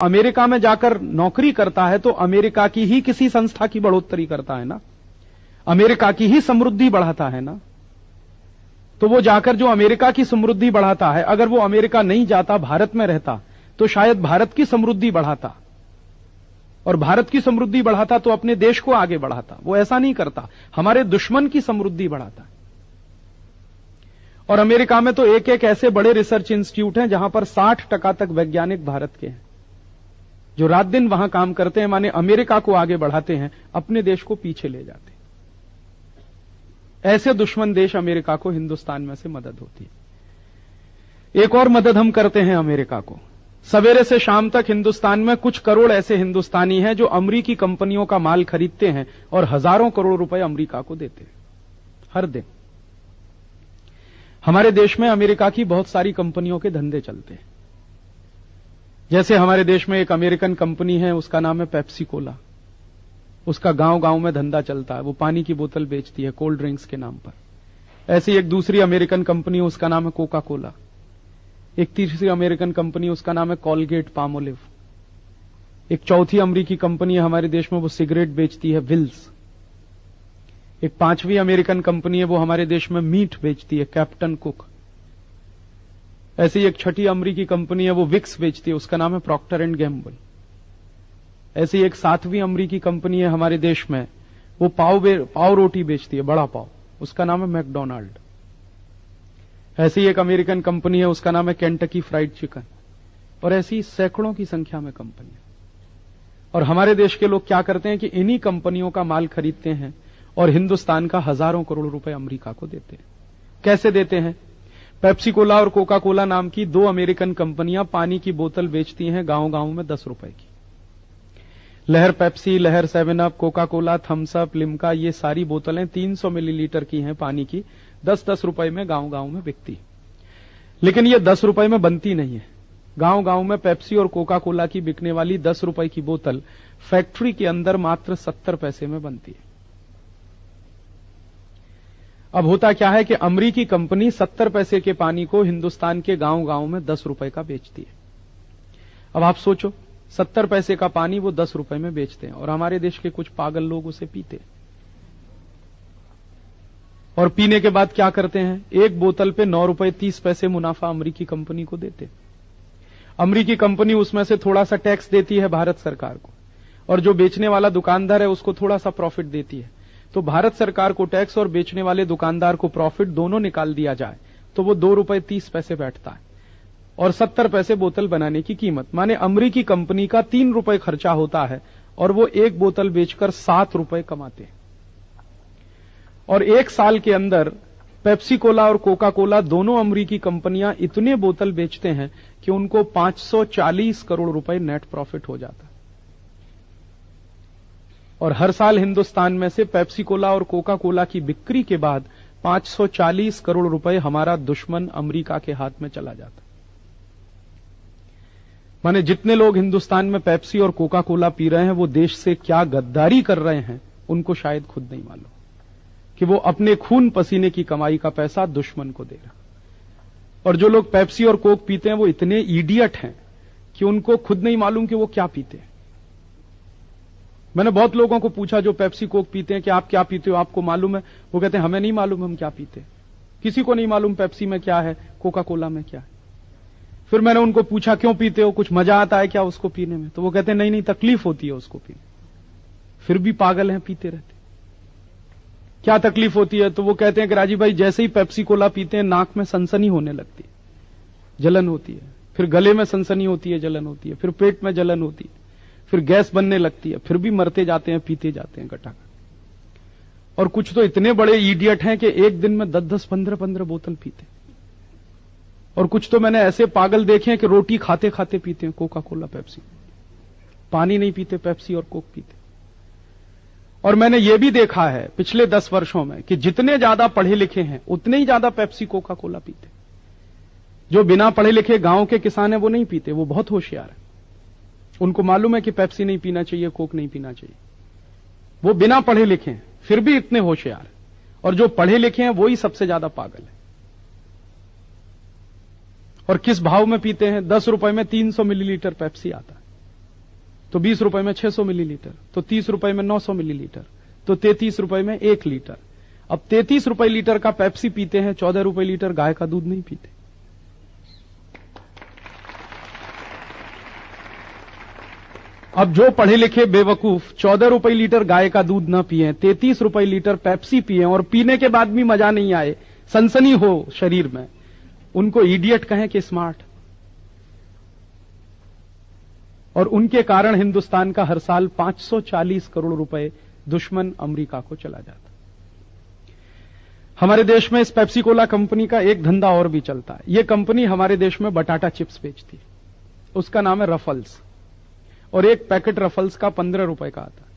America में जाकर नौकरी करता है तो अमेरिका की ही किसी संस्था की बढ़ोतरी करता है ना, अमेरिका की ही समृद्धि बढ़ाता है ना। तो वो जाकर जो अमेरिका की समृद्धि बढ़ाता है, अगर वो अमेरिका नहीं जाता, भारत में रहता, तो शायद भारत की समृद्धि बढ़ाता, और भारत की समृद्धि बढ़ाता तो अपने देश को आगे बढ़ाता। वो ऐसा नहीं करता, हमारे दुश्मन की समृद्धि बढ़ाता। और अमेरिका में तो एक एक ऐसे बड़े रिसर्च इंस्टीट्यूट हैं जहां पर 60% तक वैज्ञानिक भारत के हैं, जो रात दिन वहां काम करते हैं, माने अमेरिका को आगे बढ़ाते हैं, अपने देश को पीछे ले जाते हैं। ऐसे दुश्मन देश अमेरिका को हिंदुस्तान में से मदद होती है। एक और मदद हम करते हैं अमेरिका को। सवेरे से शाम तक हिंदुस्तान में कुछ करोड़ ऐसे हिंदुस्तानी हैं जो अमेरिकी कंपनियों का माल खरीदते हैं और हजारों करोड़ रुपए अमेरिका को देते हैं हर दिन। हमारे देश में अमेरिका की बहुत सारी कंपनियों के धंधे चलते हैं। जैसे हमारे देश में एक अमेरिकन कंपनी है, उसका नाम है पेप्सी कोला। उसका गांव गांव में धंधा चलता है, वो पानी की बोतल बेचती है कोल्ड ड्रिंक्स के नाम पर। ऐसी एक दूसरी अमेरिकन कंपनी है, उसका नाम है कोका कोला। एक तीसरी अमेरिकन कंपनी, उसका नाम है कॉलगेट पामोलिव। एक चौथी अमेरिकी कंपनी है हमारे देश में, वो सिगरेट बेचती है, विल्स। एक पांचवी अमेरिकन कंपनी है, वो हमारे देश में मीट बेचती है, कैप्टन कुक। ऐसी एक छठी अमेरिकी कंपनी है, वो विक्स बेचती है, उसका नाम है प्रॉक्टर एंड गैम्बल। ऐसी एक सातवीं अमेरिकी कंपनी है हमारे देश में, वो पाव रोटी बेचती है, बड़ा पाव, उसका नाम है मैकडोनाल्ड। ऐसी एक अमेरिकन कंपनी है, उसका नाम है केंटकी फ्राइड चिकन। और ऐसी सैकड़ों की संख्या में कंपनियां। और हमारे देश के लोग क्या करते हैं कि इन्हीं कंपनियों का माल खरीदते हैं और हिंदुस्तान का हजारों करोड़ रुपए अमेरिका को देते हैं। कैसे देते हैं? पेप्सी कोला और कोका कोला नाम की दो अमेरिकन कंपनियां पानी की बोतल बेचती हैं गांव गांव में 10 रुपए की। लहर Pepsi, Lehar 7 up, Coca Cola, Thums Up, Limca, ये सारी बोतलें 300 मिलीलीटर की हैं पानी की, 10-10 रुपए में गांव गांव में बिकती। लेकिन ये 10 रुपए में बनती नहीं है। गांव गांव में पेप्सी और कोका कोला की बिकने वाली 10 रुपए की बोतल फैक्ट्री के अंदर मात्र 70 पैसे में बनती है। अब होता क्या है कि अमेरिकी कंपनी 70 पैसे के पानी को हिंदुस्तान के गांव गांव में 10 रुपए का बेचती है। अब आप सोचो, 70 पैसे का पानी वो 10 रुपए में बेचते हैं और हमारे देश के कुछ पागल लोग उसे पीते हैं। और पीने के बाद क्या करते हैं? एक बोतल पे 9 रुपए 30 पैसे मुनाफा अमेरिकी कंपनी को देते। अमेरिकी कंपनी उसमें से थोड़ा सा टैक्स देती है भारत सरकार को, और जो बेचने वाला दुकानदार है उसको थोड़ा सा प्रॉफिट देती है। तो भारत सरकार को टैक्स और बेचने वाले दुकानदार को प्रॉफिट दोनों निकाल दिया जाए तो वो 2 रुपए 30 पैसे बैठता है, और 70 पैसे बोतल बनाने की कीमत। माने अमेरिकी कंपनी का 3 रुपए खर्चा होता है और वो एक बोतल बेचकर 7 रुपए कमाते हैं। और एक साल के अंदर पेप्सी कोला और कोका कोला दोनों अमेरिकी कंपनियां इतने बोतल बेचते हैं कि उनको 540 करोड़ रुपए नेट प्रॉफिट हो जाता है। और हर साल हिंदुस्तान में से पेप्सी कोला और कोका कोला की बिक्री के बाद 540 करोड़ रुपए हमारा दुश्मन अमेरिका के हाथ में चला जाता। माने जितने लोग हिंदुस्तान में पेप्सी और कोका कोला पी रहे हैं वो देश से क्या गद्दारी कर रहे हैं उनको शायद खुद नहीं मालूम कि वो अपने खून पसीने की कमाई का पैसा दुश्मन को दे रहा। और जो लोग पेप्सी और कोक पीते हैं वो इतने इडियट हैं कि उनको खुद नहीं मालूम कि वो क्या पीते हैं। मैंने बहुत लोगों को पूछा जो पेप्सी कोक पीते हैं कि आप क्या पीते हो, आपको मालूम है? वो कहते हैं हमें नहीं मालूम हम क्या पीते। किसी को नहीं मालूम पेप्सी में क्या है, कोका कोला में क्या है। फिर मैंने उनको पूछा क्यों पीते हो, कुछ मजा आता है क्या उसको पीने में? तो वो कहते हैं नहीं नहीं, तकलीफ होती है उसको पीने। फिर भी पागल हैं, पीते रहते। क्या तकलीफ होती है? तो वो कहते हैं कि राजीव भाई जैसे ही पेप्सी कोला पीते हैं नाक में सनसनी होने लगती है, जलन होती है, फिर गले में सनसनी होती है, जलन होती है, फिर पेट में जलन होती है, फिर गैस बनने लगती है, फिर भी मरते जाते हैं, पीते जाते हैं गटागट। और कुछ तो इतने बड़े इडियट हैं कि एक दिन में 10-10, 15-15 बोतल पीते। और कुछ तो मैंने ऐसे पागल देखे हैं कि रोटी खाते खाते पीते हैं कोका कोला पेप्सी, पानी नहीं पीते, पेप्सी और कोक पीते। और मैंने यह भी देखा है पिछले 10 वर्षों में कि जितने ज्यादा पढ़े लिखे हैं उतने ही ज्यादा पेप्सी कोका कोला पीते। जो बिना पढ़े लिखे गांव के किसान है वो नहीं पीते, वो बहुत होशियार है। उनको मालूम है कि पेप्सी नहीं पीना चाहिए, कोक नहीं पीना चाहिए। वो बिना पढ़े लिखे हैं फिर भी इतने होशियार। और जो पढ़े लिखे हैं वो ही सबसे ज्यादा पागल है। और किस भाव में पीते हैं? 10 रुपए में 300 मिलीलीटर पेप्सी आता है। तो 20 रुपए में 600 मिलीलीटर, तो 30 रुपए में 900 मिलीलीटर, तो 33 रुपए में 1 लीटर। अब 33 रुपए लीटर का पेप्सी पीते हैं, 14 रुपए लीटर गाय का दूध नहीं पीते। अब जो पढ़े लिखे बेवकूफ 14 रुपए लीटर गाय का दूध ना पिए, 33 रुपए लीटर पेप्सी पिए और पीने के बाद भी मजा नहीं आए, सनसनी हो शरीर में, उनको इडियट कहें कि स्मार्ट। और उनके कारण हिंदुस्तान का हर साल 540 करोड़ रुपए दुश्मन अमेरिका को चला जाता। हमारे देश में इस पेप्सी कोला कंपनी का एक धंधा और भी चलता है। यह कंपनी हमारे देश में बटाटा चिप्स बेचती है, उसका नाम है रफल्स, और एक पैकेट रफल्स का 15 रुपए का आता है।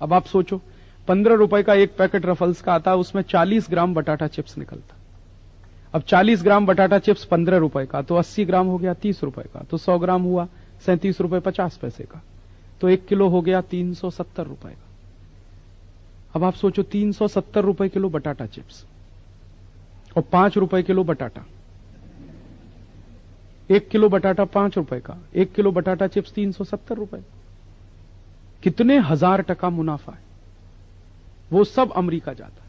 अब आप सोचो, 15 रुपए का एक पैकेट रफल्स का आता है, उसमें 40 ग्राम बटाटा चिप्स निकलता। अब 40 ग्राम बटाटा चिप्स 15 रुपए का, तो 80 ग्राम हो गया 30 रुपए का, तो 100 ग्राम हुआ 37 रुपए 50 पैसे का, तो 1 किलो हो गया 370 रुपए का। अब आप सोचो 370 रुपए किलो बटाटा चिप्स और 5 रुपए किलो बटाटा, 1 किलो बटाटा 5 रुपए का, 1 किलो बटाटा चिप्स 370 रुपए, कितने हजार टका मुनाफा है। वो सब अमेरिका जाता है।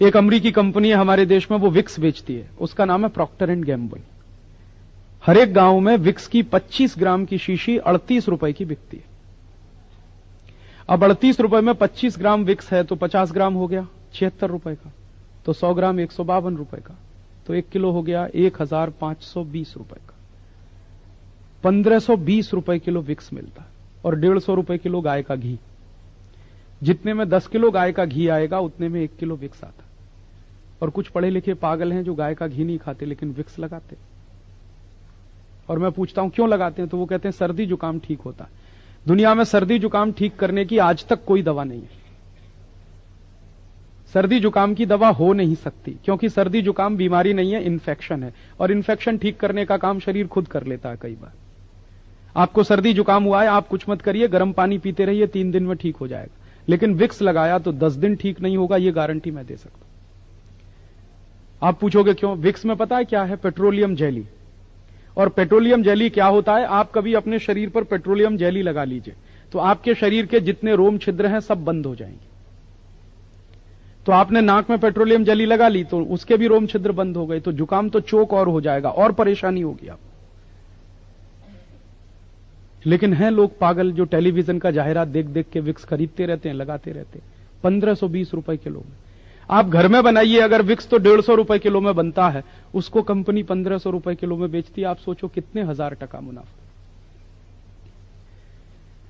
एक अमेरिकी कंपनी है हमारे देश में, वो विक्स बेचती है, उसका नाम है प्रॉक्टर एंड गैम्बल। हर एक गांव में विक्स की 25 ग्राम की शीशी 38 रुपए की बिकती है। अब 38 रुपए में 25 ग्राम विक्स है, तो 50 ग्राम हो गया 76 रुपए का, तो 100 ग्राम 152 रुपए का, तो 1 किलो हो गया 1520 रुपए का। 1520 रुपए किलो विक्स मिलता है, और 150 रुपए किलो गाय का घी। जितने में 10 किलो गाय का घी आएगा, उतने में 1 किलो विक्स आता है। और कुछ पढ़े लिखे पागल हैं जो गाय का घी नहीं खाते लेकिन विक्स लगाते। और मैं पूछता हूं क्यों लगाते हैं, तो वो कहते हैं सर्दी जुकाम ठीक होता है। दुनिया में सर्दी जुकाम ठीक करने की आज तक कोई दवा नहीं है। सर्दी जुकाम की दवा हो नहीं सकती, क्योंकि सर्दी जुकाम बीमारी नहीं है, इन्फेक्शन है, और इन्फेक्शन ठीक करने का काम शरीर खुद कर लेता है। कई बार आपको सर्दी जुकाम हुआ है, आप कुछ मत करिए, गर्म पानी पीते रहिए, 3 दिन में ठीक हो जाएगा। लेकिन विक्स लगाया तो 10 दिन ठीक नहीं होगा, यह गारंटी मैं दे सकता हूं। आप पूछोगे क्यों? विक्स में पता है क्या है? Petroleum jelly. और पेट्रोलियम जेली क्या होता है? आप कभी अपने शरीर पर पेट्रोलियम जेली लगा लीजिए, तो आपके शरीर के जितने रोम छिद्र हैं सब बंद हो जाएंगे। तो आपने नाक में पेट्रोलियम जेली लगा ली, तो उसके भी रोम छिद्र बंद हो गए, तो जुकाम तो चोक और हो जाएगा, और परेशानी होगी आप। लेकिन हैं लोग पागल जो टेलीविजन का जाहिरात देख देख के विक्स खरीदते रहते हैं, लगाते रहते हैं। 1520 रुपए किलो में आप घर में बनाइए, अगर विक्स तो 150 रुपए किलो में बनता है, उसको कंपनी 1500 रुपए किलो में बेचती है। आप सोचो कितने हजार टका मुनाफा।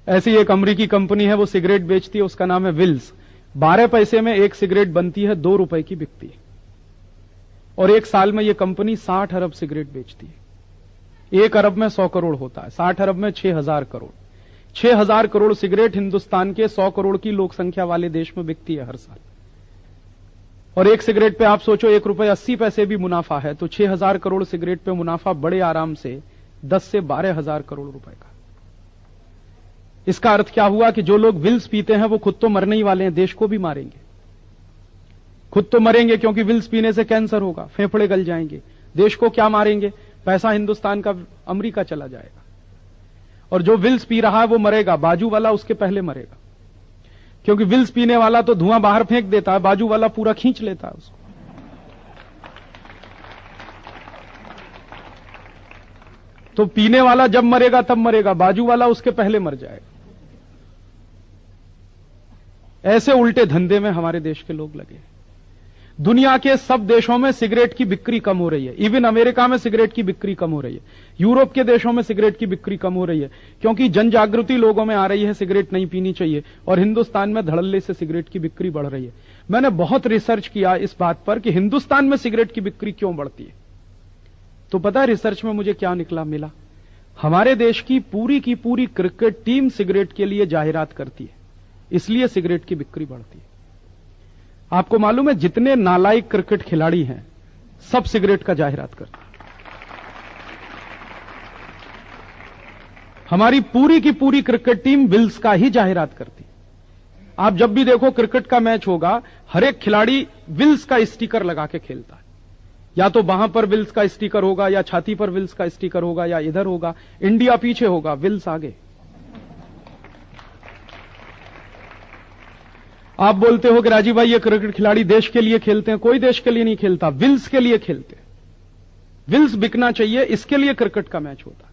ऐसी एक अमेरिकी कंपनी है, वो सिगरेट बेचती है, उसका नाम है विल्स। 12 पैसे में एक सिगरेट बनती है, 2 रुपए की बिकती है, और एक साल में यह कंपनी 60 अरब सिगरेट बेचती है। 1 अरब में 100 करोड़ होता है, 60 अरब में 6000 करोड़। 6000 करोड़ सिगरेट हिंदुस्तान के 100 करोड़ की लोक संख्या वाले देश में बिकती है हर साल। और एक सिगरेट पे आप सोचो 1 रुपए 80 पैसे भी मुनाफा है, तो 6000 करोड़ सिगरेट पे मुनाफा बड़े आराम से 10 से 12,000 करोड़ रुपए का। इसका अर्थ क्या हुआ कि जो लोग विल्स पीते हैं वो खुद तो मरने ही वाले हैं, देश को भी मारेंगे। खुद तो मरेंगे क्योंकि विल्स पीने से कैंसर होगा, फेफड़े गल जाएंगे। देश को क्या मारेंगे? पैसा हिंदुस्तान का अमेरिका चला जाएगा। और जो विल्स पी रहा है वो मरेगा, बाजू वाला उसके पहले मरेगा, क्योंकि विल्स पीने वाला तो धुआं बाहर फेंक देता है, बाजू वाला पूरा खींच लेता है उसको। तो पीने वाला जब मरेगा तब मरेगा, बाजू वाला उसके पहले मर जाएगा। ऐसे उल्टे धंधे में हमारे देश के लोग लगे। दुनिया के सब देशों में सिगरेट की बिक्री कम हो रही है। इवन अमेरिका में सिगरेट की बिक्री कम हो रही है। यूरोप के देशों में सिगरेट की बिक्री कम हो रही है, क्योंकि जन जागृति लोगों में आ रही है, सिगरेट नहीं पीनी चाहिए। और हिंदुस्तान में धड़ल्ले से सिगरेट की बिक्री बढ़ रही है। मैंने बहुत रिसर्च किया इस बात पर कि हिंदुस्तान में सिगरेट की बिक्री क्यों बढ़ती है। तो पता है रिसर्च में मुझे क्या मिला? हमारे देश की पूरी क्रिकेट टीम सिगरेट के लिए जाहिरात करती है, इसलिए सिगरेट की बिक्री बढ़ती है। आपको मालूम है जितने नालायक क्रिकेट खिलाड़ी हैं सब सिगरेट का जाहिरात करते हैं। हमारी पूरी क्रिकेट टीम विल्स का ही जाहिरात करती है। आप जब भी देखो क्रिकेट का मैच होगा, हर एक खिलाड़ी विल्स का स्टिकर लगा के खेलता है। या तो वहां पर विल्स का स्टिकर होगा, या छाती पर विल्स का स्टिकर होगा, या इधर होगा, इंडिया पीछे होगा, विल्स आगे। आप बोलते हो कि राजीव भाई ये क्रिकेट खिलाड़ी देश के लिए खेलते हैं। कोई देश के लिए नहीं खेलता, विल्स के लिए खेलते हैं। विल्स बिकना चाहिए, इसके लिए क्रिकेट का मैच होता है।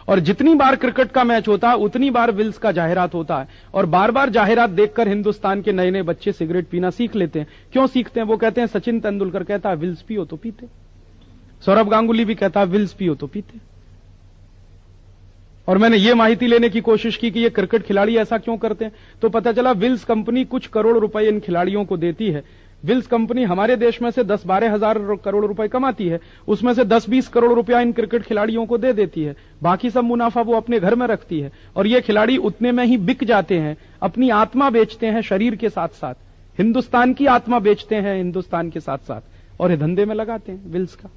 और जितनी बार क्रिकेट का मैच होता है उतनी बार विल्स का जाहिरात होता है। और बार बार जाहिरात देखकर हिंदुस्तान के नए नए बच्चे सिगरेट पीना सीख लेते हैं। क्यों सीखते हैं? वो कहते हैं सचिन तेंदुलकर कहता है विल्स पियो तो पीते, सौरभ गांगुली भी कहता है विल्स पियो तो पीते। और मैंने ये माहिती लेने की कोशिश की कि ये क्रिकेट खिलाड़ी ऐसा क्यों करते हैं, तो पता चला विल्स कंपनी कुछ करोड़ रुपए इन खिलाड़ियों को देती है। विल्स कंपनी हमारे देश में से 10-12 हजार करोड़ रुपए कमाती है, उसमें से 10-20 करोड़ रुपया इन क्रिकेट खिलाड़ियों को दे देती है। बाकी सब मुनाफा वो अपने घर में रखती है। और ये खिलाड़ी उतने में ही बिक जाते हैं, अपनी आत्मा बेचते हैं शरीर के साथ साथ, हिंदुस्तान की आत्मा बेचते हैं हिंदुस्तान के साथ साथ, और ये धंधे में लगाते हैं विल्स का।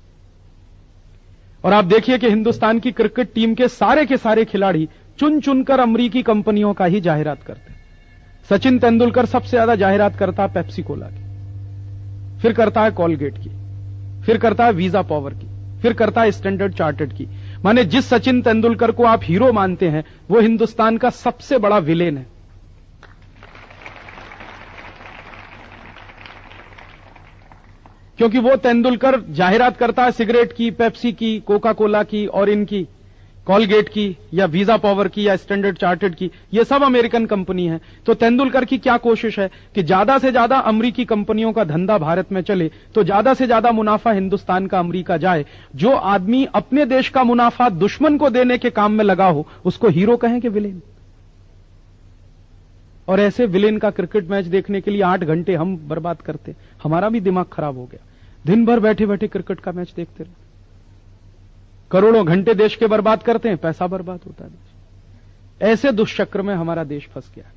और आप देखिए कि हिंदुस्तान की क्रिकेट टीम के सारे खिलाड़ी चुन चुनकर अमरीकी कंपनियों का ही जाहिरात करते हैं। सचिन तेंदुलकर सबसे ज्यादा जाहिरात करता है पेप्सी कोला की, फिर करता है कॉलगेट की, फिर करता है वीजा पावर की, फिर करता है स्टैंडर्ड चार्टर्ड की। माने जिस सचिन तेंदुलकर को आप हीरो मानते हैं वो हिंदुस्तान का सबसे बड़ा विलेन है। क्योंकि वो तेंदुलकर जाहिरात करता है सिगरेट की, पेप्सी की, कोका कोला की और इनकी कॉलगेट की या वीजा पावर की या स्टैंडर्ड चार्टर्ड की, ये सब अमेरिकन कंपनी है। तो तेंदुलकर की क्या कोशिश है कि ज्यादा से ज्यादा अमेरिकी कंपनियों का धंधा भारत में चले, तो ज्यादा से ज्यादा मुनाफा हिंदुस्तान का अमेरिका जाए। जो आदमी अपने देश का मुनाफा दुश्मन को देने के काम में लगा हो उसको हीरो कहें कि विलेन। और ऐसे विलेन का क्रिकेट मैच देखने के लिए 8 घंटे हम बर्बाद करते, हमारा भी दिमाग खराब हो गया। दिन भर बैठे बैठे क्रिकेट का मैच देखते रहे, करोड़ों घंटे देश के बर्बाद करते हैं, पैसा बर्बाद होता है देश। ऐसे दुष्चक्र में हमारा देश फंस गया है।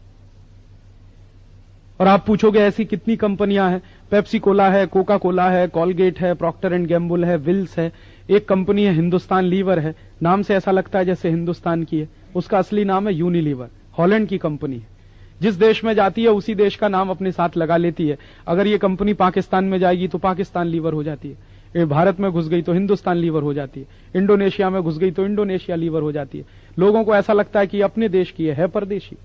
और आप पूछोगे ऐसी कितनी कंपनियां हैं? पेप्सी कोला है, कोका कोला है, कॉलगेट है, प्रॉक्टर एंड गैम्बुल है, विल्स है। एक कंपनी है हिंदुस्तान लीवर है, नाम से ऐसा लगता है जैसे हिंदुस्तान की है, उसका असली नाम है यूनिलीवर, हॉलैंड की कंपनी है। जिस देश में जाती है उसी देश का नाम अपने साथ लगा लेती है। अगर ये कंपनी पाकिस्तान में जाएगी तो पाकिस्तान लीवर हो जाती है, ये भारत में घुस गई तो हिंदुस्तान लीवर हो जाती है, इंडोनेशिया में घुस गई तो इंडोनेशिया लीवर हो जाती है। लोगों को ऐसा लगता है कि अपने देश की है परदेशी।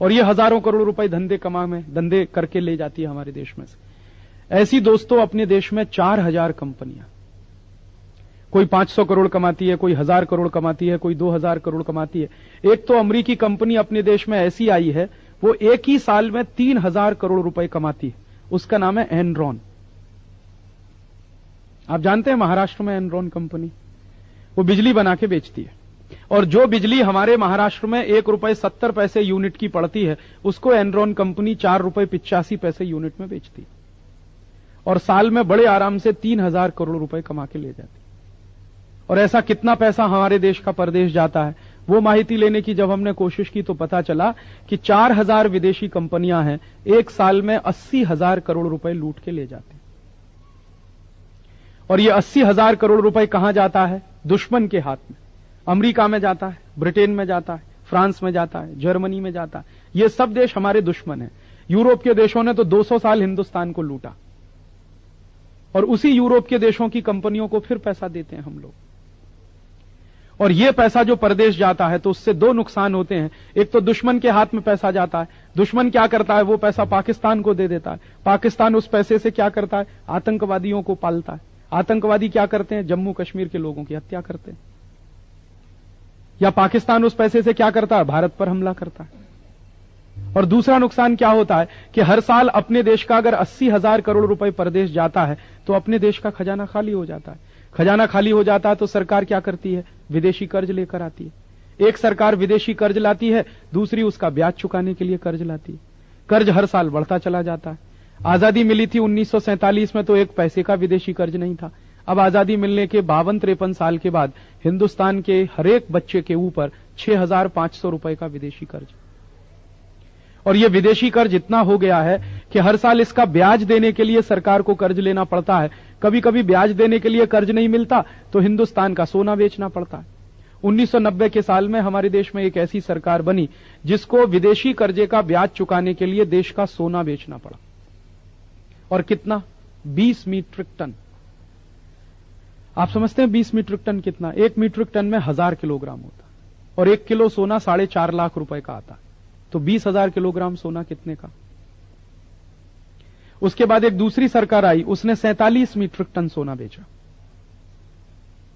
और ये हजारों करोड़ रुपए धंधे करके ले जाती है हमारे देश में से। ऐसी दोस्तों अपने देश में 4000 कंपनियां, कोई 500 करोड़ कमाती है, कोई 1000 करोड़ कमाती है, कोई 2000 करोड़ कमाती है। एक तो अमेरिकी कंपनी अपने देश में ऐसी आई है, वो एक ही साल में 3000 करोड़ रुपए कमाती है, उसका नाम है एनरॉन। आप जानते हैं महाराष्ट्र में एनरॉन कंपनी, वो बिजली बना के बेचती है। और जो बिजली हमारे महाराष्ट्र में 1 रुपए 70 पैसे यूनिट की पड़ती है, उसको एनरॉन कंपनी 4 रुपए 85 पैसे यूनिट में बेचती है। और साल में बड़े आराम से 3000 करोड़ रुपए कमा के ले जाती है। और ऐसा कितना पैसा हमारे देश का परदेश जाता है, वो माहिती लेने की जब हमने कोशिश की तो पता चला कि 4000 विदेशी कंपनियां हैं, एक साल में 80,000 करोड़ रुपए लूट के ले जाते हैं। और ये 80,000 करोड़ रुपए कहां जाता है? दुश्मन के हाथ में। अमेरिका में जाता है, ब्रिटेन में जाता है, फ्रांस में जाता है, जर्मनी में जाता है। ये सब देश हमारे दुश्मन हैं। यूरोप के देशों ने तो 200 साल हिंदुस्तान को लूटा, और उसी यूरोप के देशों की कंपनियों को फिर पैसा देते हैं हम लोग। और ये पैसा जो परदेश जाता है तो उससे 2 नुकसान होते हैं। एक तो दुश्मन के हाथ में पैसा जाता है, दुश्मन क्या करता है, वो पैसा पाकिस्तान को दे देता है। पाकिस्तान उस पैसे से क्या करता है? आतंकवादियों को पालता है। आतंकवादी क्या करते हैं? जम्मू कश्मीर के लोगों की हत्या करते हैं। या पाकिस्तान उस पैसे से क्या करता है? भारत पर हमला करता है। और दूसरा नुकसान क्या होता है कि हर साल अपने देश का अगर 80,000 करोड़ रुपए परदेश जाता है तो अपने देश का खजाना खाली हो जाता है। खजाना खाली हो जाता है तो सरकार क्या करती है? विदेशी कर्ज लेकर आती है। एक सरकार विदेशी कर्ज लाती है, दूसरी उसका ब्याज चुकाने के लिए कर्ज लाती है। कर्ज हर साल बढ़ता चला जाता है। आजादी मिली थी 1947 में तो 1 पैसे का विदेशी कर्ज नहीं था। अब आजादी मिलने के 52-53 साल के बाद हिंदुस्तान के हर एक बच्चे के ऊपर 6500 रुपए का विदेशी कर्ज। और यह विदेशी कर्ज इतना हो गया है कि हर साल इसका ब्याज देने के लिए सरकार को कर्ज लेना पड़ता है। कभी कभी ब्याज देने के लिए कर्ज नहीं मिलता तो हिंदुस्तान का सोना बेचना पड़ता है। 1990 के साल में हमारे देश में एक ऐसी सरकार बनी जिसको विदेशी कर्जे का ब्याज चुकाने के लिए देश का सोना बेचना पड़ा। और कितना? 20 मीट्रिक टन आप समझते हैं 20 मीट्रिक टन कितना? 1 मीट्रिक टन में 1000 किलोग्राम होता है और 1 किलो सोना 4.5 लाख रुपए का आता है। तो 20,000 किलोग्राम सोना कितने का? उसके बाद एक दूसरी सरकार आई, उसने 47 मीट्रिक टन सोना बेचा।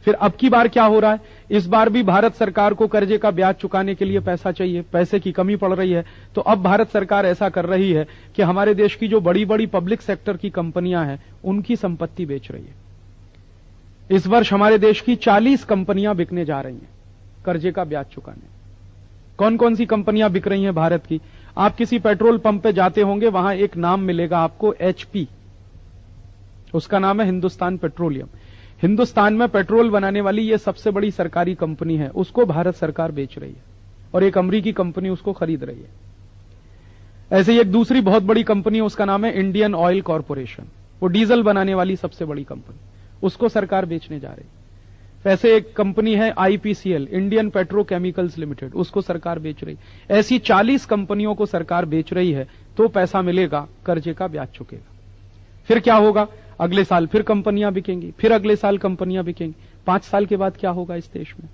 फिर अब की बार क्या हो रहा है? इस बार भी भारत सरकार को कर्जे का ब्याज चुकाने के लिए पैसा चाहिए, पैसे की कमी पड़ रही है। तो अब भारत सरकार ऐसा कर रही है कि हमारे देश की जो बड़ी बड़ी पब्लिक सेक्टर की कंपनियां हैं उनकी संपत्ति बेच रही है। इस वर्ष हमारे देश की 40 कंपनियां बिकने जा रही हैं कर्जे का ब्याज चुकाने। कौन कौन सी कंपनियां बिक रही हैं भारत की? आप किसी पेट्रोल पंप पे जाते होंगे, वहां एक नाम मिलेगा आपको, HP। उसका नाम है हिंदुस्तान पेट्रोलियम। हिंदुस्तान में पेट्रोल बनाने वाली ये सबसे बड़ी सरकारी कंपनी है, उसको भारत सरकार बेच रही है और एक अमेरिकी कंपनी उसको खरीद रही है। ऐसे ही एक दूसरी बहुत बड़ी कंपनी है, उसका नाम है इंडियन ऑयल कॉरपोरेशन। वो डीजल बनाने वाली सबसे बड़ी कंपनी, उसको सरकार बेचने जा रही है। वैसे एक कंपनी है IPCL, इंडियन पेट्रोकेमिकल्स लिमिटेड, उसको सरकार बेच रही। ऐसी 40 कंपनियों को सरकार बेच रही है, तो पैसा मिलेगा, कर्जे का ब्याज चुकेगा। फिर क्या होगा? अगले साल फिर कंपनियां बिकेंगी, फिर अगले साल कंपनियां बिकेंगी। 5 साल के बाद क्या होगा इस देश में?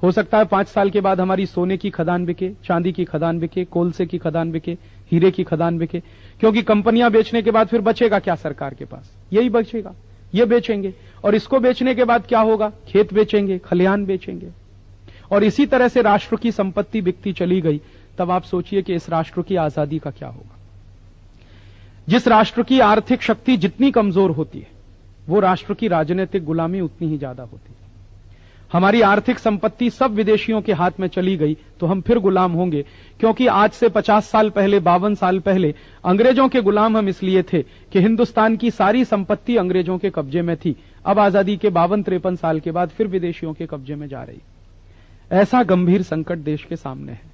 हो सकता है 5 साल के बाद हमारी सोने की खदान बिके, चांदी की खदान बिके, कोलसे की खदान बिके, हीरे की खदान बिके। क्योंकि कंपनियां बेचने के बाद फिर बचेगा क्या सरकार के पास? यही बचेगा, ये बेचेंगे। और इसको बेचने के बाद क्या होगा? खेत बेचेंगे, खलिहान बेचेंगे। और इसी तरह से राष्ट्र की संपत्ति बिकती चली गई। तब आप सोचिए कि इस राष्ट्र की आजादी का क्या होगा। जिस राष्ट्र की आर्थिक शक्ति जितनी कमजोर होती है, वो राष्ट्र की राजनीतिक गुलामी उतनी ही ज्यादा होती है। हमारी आर्थिक संपत्ति सब विदेशियों के हाथ में चली गई तो हम फिर गुलाम होंगे। क्योंकि आज से 50 साल पहले, 52 साल पहले अंग्रेजों के गुलाम हम इसलिए थे कि हिंदुस्तान की सारी संपत्ति अंग्रेजों के कब्जे में थी। अब आजादी के 52-53 साल के बाद फिर विदेशियों के कब्जे में जा रही। ऐसा गंभीर संकट देश के सामने है।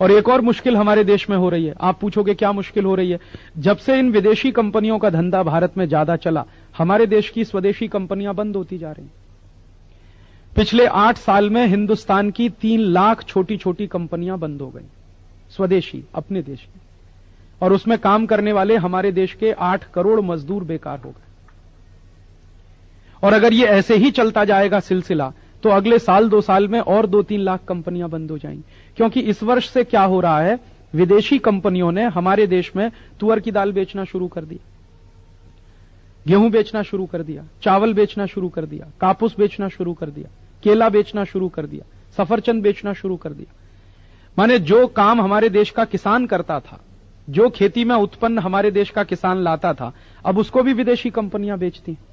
और एक और मुश्किल हमारे देश में हो रही है। आप पूछोगे क्या मुश्किल हो रही है? जब से इन विदेशी कंपनियों का धंधा भारत में ज्यादा चला, हमारे देश की स्वदेशी कंपनियां बंद होती जा रही। पिछले 8 साल में हिंदुस्तान की 3 लाख छोटी छोटी कंपनियां बंद हो गई, स्वदेशी, अपने देश की। और उसमें काम करने वाले हमारे देश के 8 करोड़ मजदूर बेकार हो गए। और अगर ये ऐसे ही चलता जाएगा सिलसिला, तो अगले साल 2 साल में और 2-3 लाख कंपनियां बंद हो जाएंगी। क्योंकि इस वर्ष से क्या हो रहा है, विदेशी कंपनियों ने हमारे देश में तुअर की दाल बेचना शुरू कर दिया, गेहूं बेचना शुरू कर दिया, चावल बेचना शुरू कर दिया, कापूस बेचना शुरू कर दिया, केला बेचना शुरू कर दिया, सफरचंद बेचना शुरू कर दिया। माने जो काम हमारे देश का किसान करता था, जो खेती में उत्पन्न हमारे देश का किसान लाता था, अब उसको भी विदेशी कंपनियां बेचती हैं।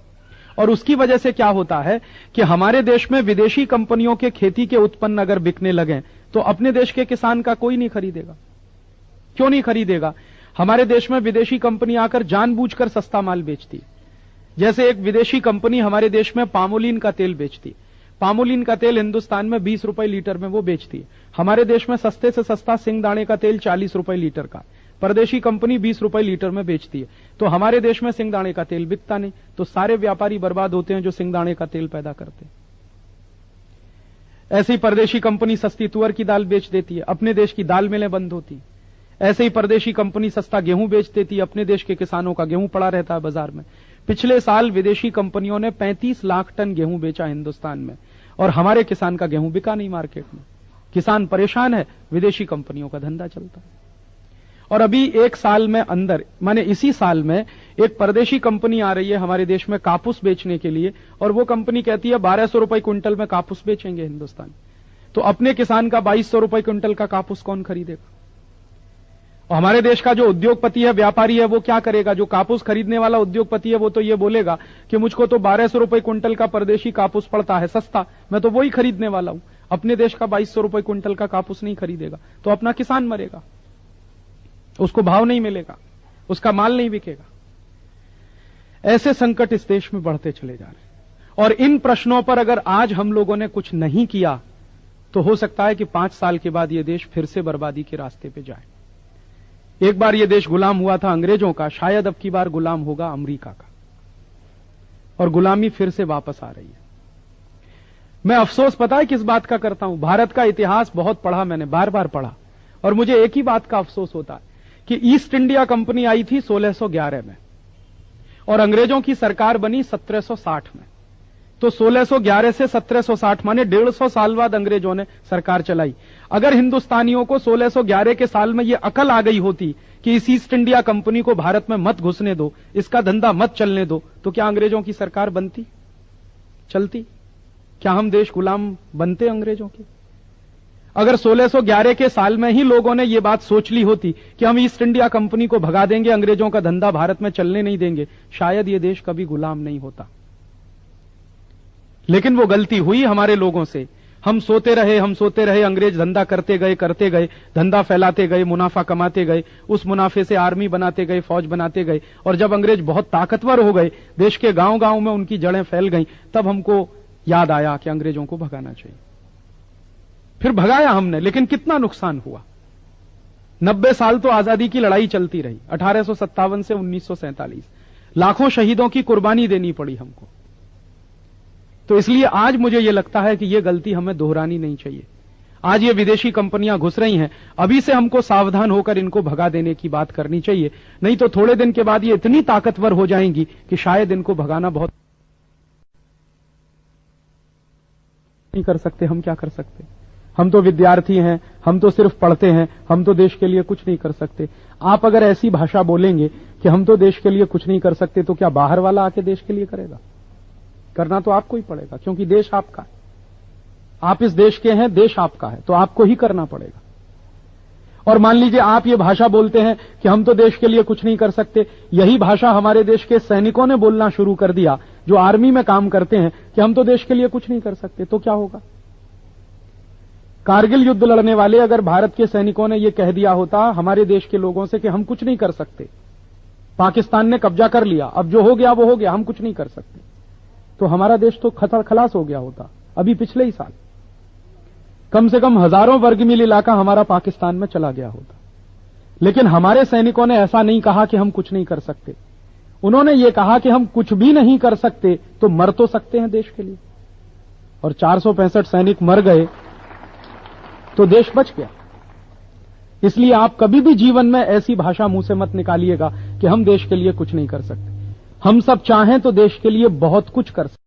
और उसकी वजह से क्या होता है कि हमारे देश में विदेशी कंपनियों के खेती के उत्पन्न अगर बिकने लगे तो अपने देश के किसान का कोई नहीं खरीदेगा। क्यों नहीं खरीदेगा? हमारे देश में विदेशी कंपनी आकर जानबूझकर सस्ता माल बेचती है। जैसे एक विदेशी कंपनी हमारे देश में पामोलिन का तेल बेचती है। पामोलिन का तेल हिंदुस्तान में 20 रुपए लीटर में वो बेचती है। हमारे देश में सस्ते से सस्ता सिंगदाणे का तेल 40 रुपए लीटर का, परदेशी कंपनी 20 रुपए लीटर में बेचती है। तो हमारे देश में सिंगदाणे का तेल बिकता नहीं, तो सारे व्यापारी बर्बाद होते हैं जो सिंगदाणे का तेल पैदा करते हैं। ऐसे ही परदेशी कंपनी सस्ती तुअर की दाल बेच देती है, अपने देश की दाल मिलें बंद होती। ऐसे ही परदेशी कंपनी सस्ता गेहूं बेच देती है, अपने देश के किसानों का गेहूं पड़ा रहता है बाजार में। पिछले साल विदेशी कंपनियों ने 35 लाख टन गेहूं बेचा हिंदुस्तान में, और हमारे किसान का गेहूं बिका नहीं मार्केट में। किसान परेशान है, विदेशी कंपनियों का धंधा चलता है। और अभी 1 साल में अंदर, माने इसी साल में एक परदेशी कंपनी आ रही है हमारे देश में कापूस बेचने के लिए, और वो कंपनी कहती है 1200 रुपए क्विंटल में कापूस बेचेंगे हिंदुस्तान। तो अपने किसान का 2200 रुपए क्विंटल का कापूस कौन खरीदेगा? और हमारे देश का जो उद्योगपति है, व्यापारी है, वो क्या करेगा? जो कापूस खरीदने वाला उद्योगपति है वो तो ये बोलेगा कि मुझको तो 1200 रुपए क्विंटल का परदेशी कापूस पड़ता है सस्ता, मैं तो वही खरीदने वाला हूं। अपने देश का 2200 रुपए क्विंटल का कापूस नहीं खरीदेगा, तो अपना किसान मरेगा, उसको भाव नहीं मिलेगा, उसका माल नहीं बिकेगा। ऐसे संकट इस देश में बढ़ते चले जा रहे हैं। और इन प्रश्नों पर अगर आज हम लोगों ने कुछ नहीं किया तो हो सकता है कि 5 साल के बाद यह देश फिर से बर्बादी के रास्ते पे जाए। एक बार यह देश गुलाम हुआ था अंग्रेजों का, शायद अब की बार गुलाम होगा अमेरिका का, और गुलामी फिर से वापस आ रही है। मैं अफसोस पता है किस बात का करता हूं? भारत का इतिहास बहुत पढ़ा मैंने, बार बार पढ़ा, और मुझे एक ही बात का अफसोस होता है कि ईस्ट इंडिया कंपनी आई थी 1611 में और अंग्रेजों की सरकार बनी 1760 में। तो 1611 से 1760 माने 150 साल बाद अंग्रेजों ने सरकार चलाई। अगर हिंदुस्तानियों को 1611 के साल में यह अकल आ गई होती कि इस ईस्ट इंडिया कंपनी को भारत में मत घुसने दो, इसका धंधा मत चलने दो, तो क्या अंग्रेजों की सरकार बनती, चलती? क्या हम देश गुलाम बनते अंग्रेजों के? अगर 1611 के साल में ही लोगों ने यह बात सोच ली होती कि हम ईस्ट इंडिया कंपनी को भगा देंगे, अंग्रेजों का धंधा भारत में चलने नहीं देंगे, शायद यह देश कभी गुलाम नहीं होता। लेकिन वो गलती हुई हमारे लोगों से। हम सोते रहे, अंग्रेज धंधा करते गए, धंधा फैलाते गए, मुनाफा कमाते गए, उस मुनाफे से आर्मी बनाते गए, फौज बनाते गए, और जब अंग्रेज बहुत ताकतवर हो गए, देश के गांव गांव में उनकी जड़ें फैल गईं, तब हमको याद आया कि अंग्रेजों को भगाना चाहिए। फिर भगाया हमने, लेकिन कितना नुकसान हुआ। 90 साल तो आजादी की लड़ाई चलती रही, 1857 से 1947, लाखों शहीदों की कुर्बानी देनी पड़ी हमको। तो इसलिए आज मुझे यह लगता है कि यह गलती हमें दोहरानी नहीं चाहिए। आज ये विदेशी कंपनियां घुस रही हैं, अभी से हमको सावधान होकर इनको भगा देने की बात करनी चाहिए, नहीं तो थोड़े दिन के बाद ये इतनी ताकतवर हो जाएंगी कि शायद इनको भगाना बहुत नहीं कर सकते। हम क्या कर सकते? हम तो विद्यार्थी हैं, हम तो सिर्फ पढ़ते हैं, हम तो देश के लिए कुछ नहीं कर सकते। आप अगर ऐसी भाषा बोलेंगे कि हम तो देश के लिए कुछ नहीं कर सकते, तो क्या बाहर वाला आके देश के लिए करेगा? करना तो आपको ही पड़ेगा, क्योंकि देश आपका है। आप इस देश के हैं, देश आपका है, तो आपको ही करना पड़ेगा। और मान लीजिए आप ये भाषा बोलते हैं कि हम तो देश के लिए कुछ नहीं कर सकते, यही भाषा हमारे देश के सैनिकों ने बोलना शुरू कर दिया जो आर्मी में काम करते हैं कि हम तो देश के लिए कुछ नहीं कर सकते, तो क्या होगा? कारगिल युद्ध लड़ने वाले अगर भारत के सैनिकों ने यह कह दिया होता हमारे देश के लोगों से कि हम कुछ नहीं कर सकते, पाकिस्तान ने कब्जा कर लिया, अब जो हो गया वो हो गया, हम कुछ नहीं कर सकते, तो हमारा देश तो खलास हो गया होता अभी पिछले ही साल। कम से कम हजारों वर्ग मील इलाका हमारा पाकिस्तान में चला गया होता। लेकिन हमारे सैनिकों ने ऐसा नहीं कहा कि हम कुछ नहीं कर सकते, उन्होंने ये कहा कि हम कुछ भी नहीं कर सकते तो मर तो सकते हैं देश के लिए। और 465 सैनिक मर गए तो देश बच गया। इसलिए आप कभी भी जीवन में ऐसी भाषा मुंह से मत निकालिएगा कि हम देश के लिए कुछ नहीं कर सकते। हम सब चाहें तो देश के लिए बहुत कुछ कर सकते।